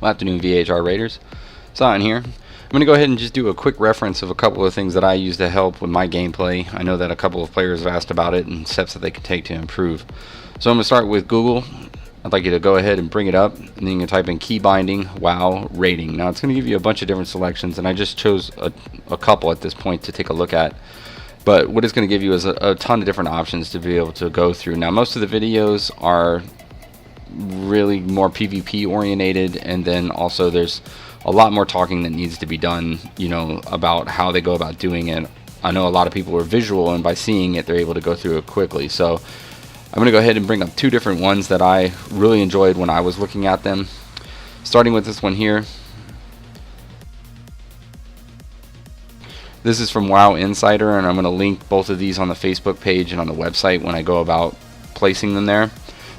Well, afternoon, VHR Raiders. Saw in here. I'm going to go ahead and just do a quick reference of a couple of things that I use to help with my gameplay. I know that a couple of players have asked about it and steps that they can take to improve. So I'm going to start with Google. I'd like you to go ahead and bring it up, and then you can type in key binding, WoW, rating. Now it's going to give you a bunch of different selections, and I just chose a couple at this point to take a look at. But what it's going to give you is a ton of different options to be able to go through. Now most of the videos are really more PvP orientated, and then also there's a lot more talking that needs to be done, you know, about how they go about doing it. I know a lot of people are visual, and by seeing it they're able to go through it quickly. So I'm going to go ahead and bring up two different ones that I really enjoyed when I was looking at them, starting with this one here. This is from WoW Insider, and I'm going to link both of these on the Facebook page and on the website when I go about placing them there.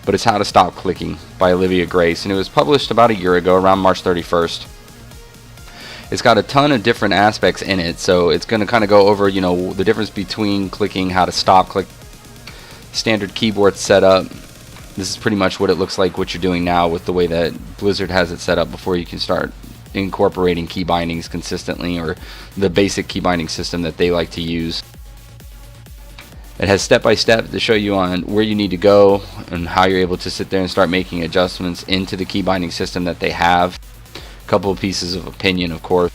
But it's How to Stop Clicking by Olivia Grace, and it was published about a year ago, around March 31st. It's got a ton of different aspects in it, so it's going to kind of go over, you know, the difference between clicking, how to stop click, standard keyboard setup. This is pretty much what it looks like, what you're doing now with the way that Blizzard has it set up before you can start incorporating key bindings consistently, or the basic key binding system that they like to use. It has step-by-step to show you on where you need to go and how you're able to sit there and start making adjustments into the key binding system that they have. A couple of pieces of opinion, of course.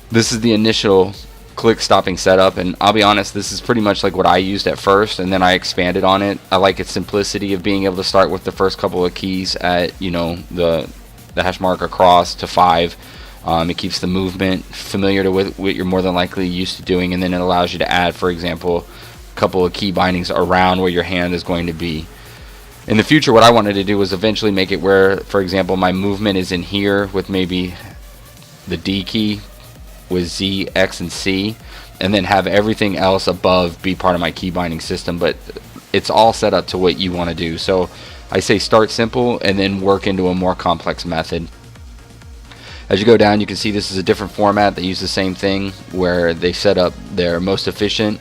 This is the initial click stopping setup, and I'll be honest, this is pretty much like what I used at first, and then I expanded on it. I like its simplicity of being able to start with the first couple of keys at, you know, the hash mark across to 5. It keeps the movement familiar to what you're more than likely used to doing, and then it allows you to add, for example, a couple of key bindings around where your hand is going to be. In the future, what I wanted to do was eventually make it where, for example, my movement is in here with maybe the D key with Z, X, and C, and then have everything else above be part of my key binding system. But it's all set up to what you want to do. So I say start simple and then work into a more complex method. As you go down, you can see this is a different format. They use the same thing where they set up their most efficient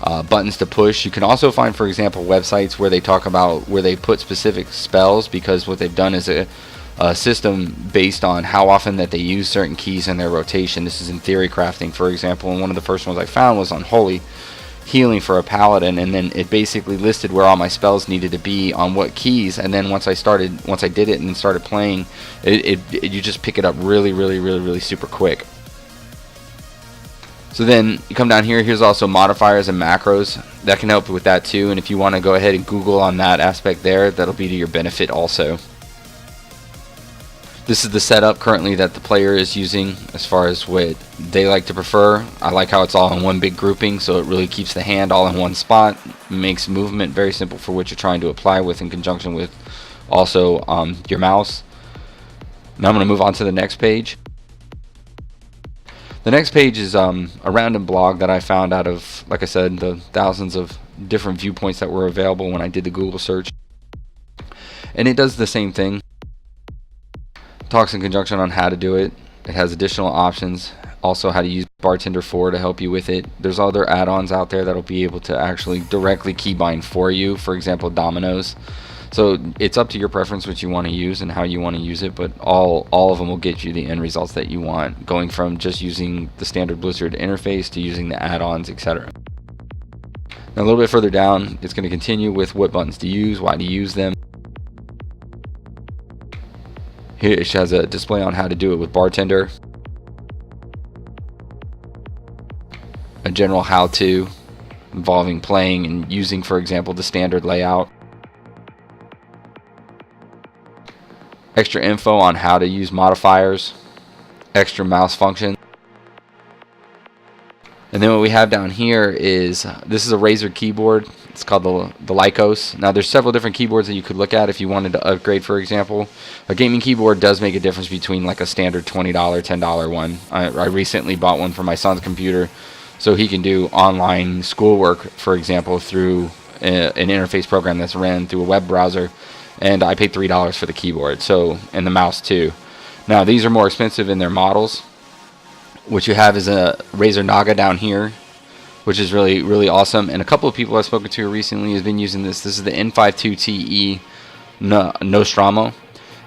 buttons to push. You can also find, for example, websites where they talk about where they put specific spells, because what they've done is a system based on how often that they use certain keys in their rotation. This is in theory crafting, for example, and one of the first ones I found was on Holy Healing for a Paladin, and then it basically listed where all my spells needed to be on what keys, and then once I did it and started playing, you just pick it up really super quick. So then you come down here, here's also modifiers and macros. That can help with that too, and if you want to go ahead and Google on that aspect there, that'll be to your benefit also. This is the setup currently that the player is using as far as what they like to prefer. I like how it's all in one big grouping, so it really keeps the hand all in one spot. Makes movement very simple for what you're trying to apply with, in conjunction with also your mouse. Now I'm going to move on to the next page. The next page is a random blog that I found out of, like I said, the thousands of different viewpoints that were available when I did the Google search. And it does the same thing. Talks in conjunction on how to do it. It has additional options, also how to use Bartender 4 to help you with it. There's other add-ons out there that'll be able to actually directly keybind for you, for example dominoes. So it's up to your preference what you want to use and how you want to use it, but all of them will get you the end results that you want, going from just using the standard Blizzard interface to using the add-ons, etc. Now a little bit further down, it's going to continue with what buttons to use, why to use them. Here it has a display on how to do it with Bartender, a general how-to involving playing and using, for example, the standard layout, extra info on how to use modifiers, extra mouse function. And then what we have down here is, this is a Razer keyboard. It's called the Lycos. Now there's several different keyboards that you could look at if you wanted to upgrade, for example. A gaming keyboard does make a difference between like a standard $20, $10 one. I recently bought one for my son's computer so he can do online schoolwork, for example, through an interface program that's ran through a web browser. And I paid $3 for the keyboard, so, and the mouse too. Now these are more expensive in their models. What you have is a Razer Naga down here, which is really awesome. And a couple of people I've spoken to recently has been using this. This is the N52TE Nostromo.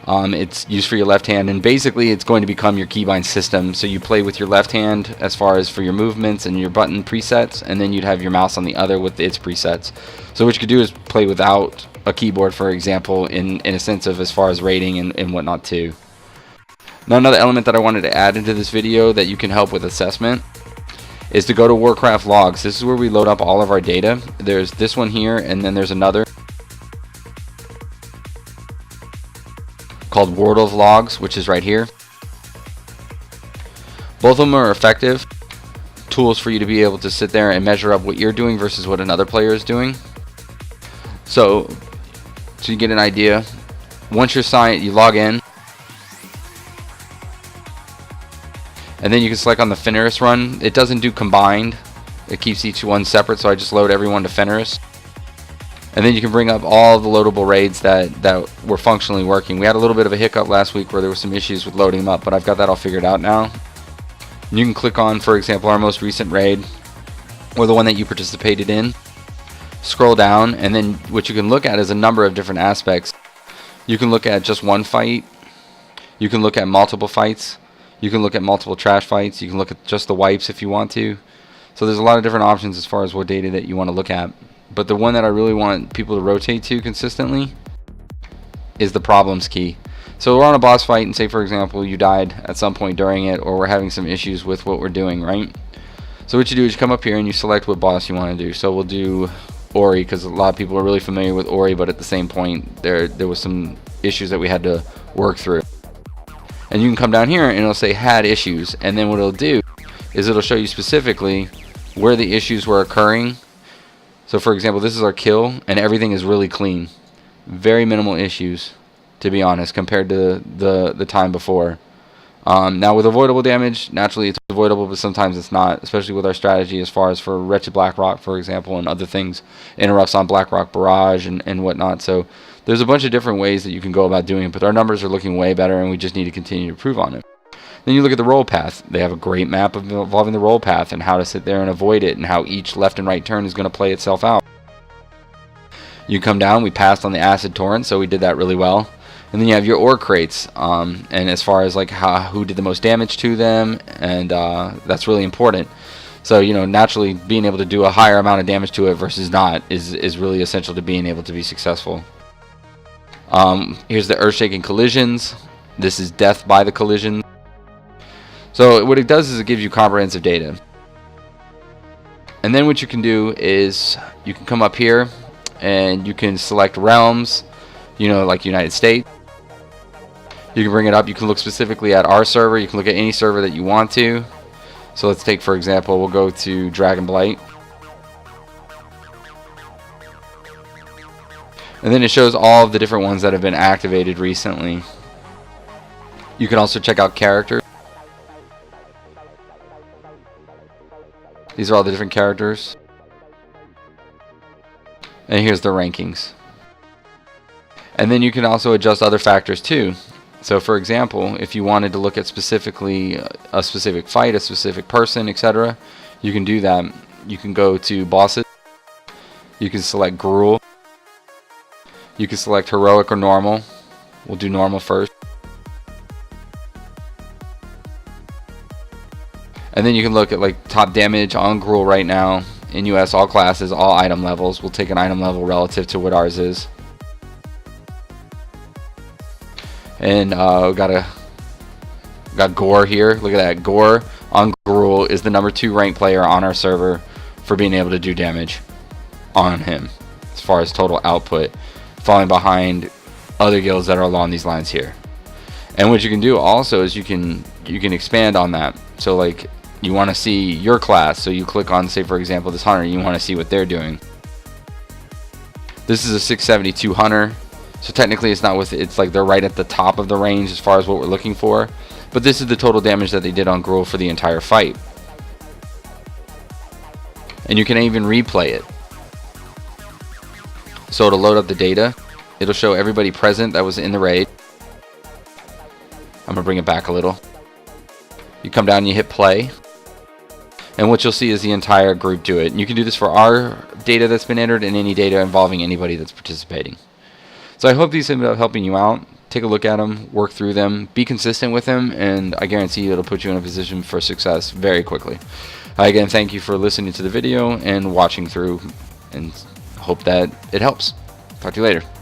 It's used for your left hand, and basically it's going to become your keybind system. So you play with your left hand as far as for your movements and your button presets, and then you'd have your mouse on the other with its presets. So what you could do is play without a keyboard, for example, in a sense of as far as rating and whatnot too. Now another element that I wanted to add into this video that you can help with assessment is to go to Warcraft logs. This is where we load up all of our data. There's this one here, and then there's another called World of Logs, which is right here. Both of them are effective tools for you to be able to sit there and measure up what you're doing versus what another player is doing. So you get an idea. Once you're signed, you log in, and then you can select on the Fenris run. It doesn't do combined. It keeps each one separate, so I just load everyone to Fenris. And then you can bring up all the loadable raids that were functionally working. We had a little bit of a hiccup last week where there were some issues with loading them up, but I've got that all figured out now. You can click on, for example, our most recent raid, or the one that you participated in. Scroll down, and then what you can look at is a number of different aspects. You can look at just one fight. You can look at multiple fights. You can look at multiple trash fights. You can look at just the wipes if you want to. So there's a lot of different options as far as what data that you want to look at. But the one that I really want people to rotate to consistently is the problems key. So we're on a boss fight, and say for example you died at some point during it, or we're having some issues with what we're doing, right? So what you do is you come up here and you select what boss you want to do. So we'll do Ori, because a lot of people are really familiar with Ori, but at the same point there was some issues that we had to work through. And you can come down here and it'll say had issues, and then what it'll do is it'll show you specifically where the issues were occurring. So for example, this is our kill, and everything is really clean. Very minimal issues, to be honest, compared to the time before. Now with avoidable damage, naturally it's avoidable, but sometimes it's not, especially with our strategy as far as for Wretched Blackrock, for example, and other things, interrupts on Blackrock Barrage and whatnot. So there's a bunch of different ways that you can go about doing it, but our numbers are looking way better, and we just need to continue to improve on it. Then you look at the roll path. They have a great map involving the roll path and how to sit there and avoid it, and how each left and right turn is going to play itself out. You come down, we passed on the acid torrent, so we did that really well. And then you have your ore crates, and as far as like who did the most damage to them, and that's really important. So naturally being able to do a higher amount of damage to it versus not is really essential to being able to be successful. Here's the earth-shaking collisions. This is death by the collision. So what it does is it gives you comprehensive data. And then what you can do is you can come up here and you can select realms, like United States. You can bring it up. You can look specifically at our server. You can look at any server that you want to. So let's take, for example, we'll go to Dragon Blight. And then it shows all of the different ones that have been activated recently. You can also check out characters. These are all the different characters. And here's the rankings. And then you can also adjust other factors too. So for example, if you wanted to look at specifically a specific fight, a specific person, etc., you can do that. You can go to bosses. You can select Gruul. You can select heroic or normal. We'll do normal first. And then you can look at like top damage on Gruul right now in US, all classes, all item levels. We'll take an item level relative to what ours is. And got Gore here. Look at that. Gore on Gruul is the #2 ranked player on our server for being able to do damage on him as far as total output, falling behind other guilds that are along these lines here. And what you can do also is you can expand on that. So like you want to see your class, so you click on, say for example, this hunter, you want to see what they're doing. This is a 672 hunter, so technically it's not it's like they're right at the top of the range as far as what we're looking for, but this is the total damage that they did on Gruul for the entire fight. And you can even replay it. So to load up the data, it'll show everybody present that was in the raid. I'm gonna bring it back a little. You come down and you hit play, and what you'll see is the entire group do it. And you can do this for our data that's been entered and any data involving anybody that's participating. So I hope these ended up helping you out. take a look at them, work through them, be consistent with them, and I guarantee you it'll put you in a position for success very quickly. Again, thank you for listening to the video and watching through, and hope that it helps. Talk to you later.